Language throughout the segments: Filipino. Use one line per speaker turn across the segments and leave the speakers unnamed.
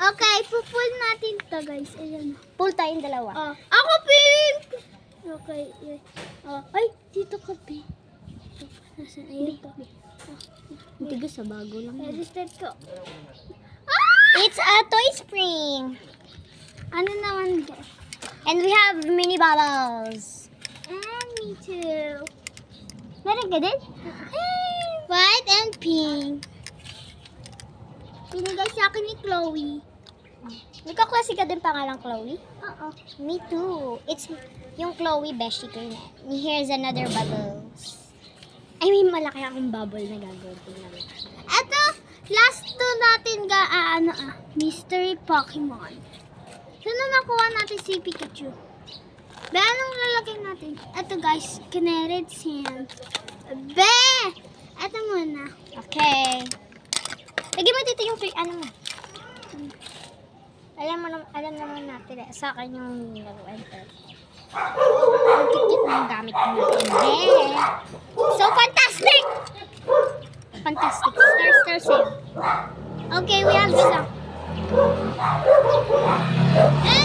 Okay, pupull natin to guys. Ayan.
Pull tayong dalawa.
Oh, ako pink! Okay. Ay, dito ka pink. Nasaan? Ayun to.
Tigas sa bago lang.
Registered ko.
It's a toy spring.
Ano naman guys?
And we have mini bubbles.
And me too. Meron ka din? White and pink. Binigay sa akin ni Chloe.
Nagkaklase ka din pangalang Chloe?
Oo.
Me too. It's yung Chloe Beshi ko yun. Here's another bubbles. I mean, malaki akong bubble na gagawin. Tingnan mo.
Ito, last two natin mystery Pokemon. Saan nakuha natin si Pikachu? Be, anong lalagay natin? Ito guys, Kinetic Sand. Be! Ito muna.
Okay. Lagi mo dito yung ano mo. Alam naman natin sa akin yung laruan to. Ang kikit ng gamit ko natin. So fantastic! Fantastic. Star sale.
Okay, we have this.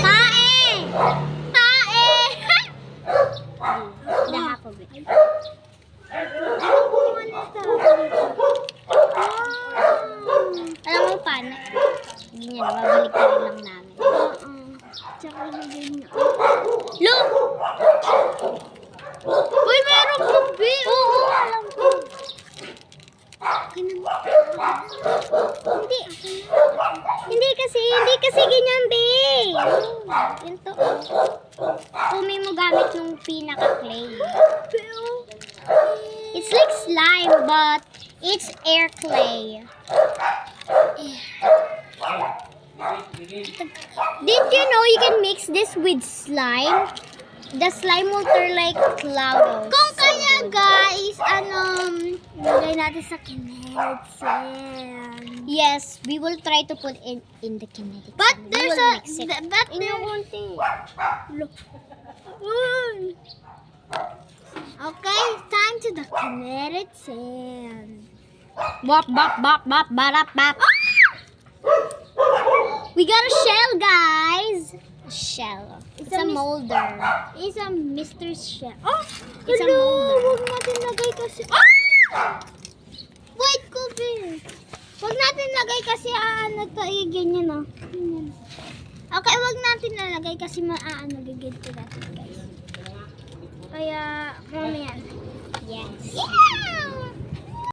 Tae!
Tae!
The half of it.
Anong kuha nito?
Alam mo paano? Hindi niya, babalik ka rin lang namin.
Tsaka ilagay niyo.
Look!
Uy, meron pa, Be!
Oo, alam ko. Hindi kasi ganyan, be. Yun to. Kumi mo gamit nung pinaka-clay. It's like slime, but it's air clay. Did you know you can mix this with slime? The slime will turn like clouds.
Kung kaya, guys, ilagay natin sa Kinetic Sand.
Yes, we will try to put it in the kinetic.
But
sand. We
there's
will
a...
mix it.
But
In
there's...
yung konti.
Look. Okay, time to the Kinetic Sand.
Bop, bop, bop, bop, barap, bop. We got a shell, guys. A shell. It's a molder.
It's a Mr. Chef. Oh,
It's a
hello.
molder.
Huwag natin lagay kasi... Wait, Kobe. Huwag natin lagay kasi ganyan na. Okay, huwag natin nalagay kasi gaganto natin, guys. Kaya, mamaya.
Yes.
Yeah!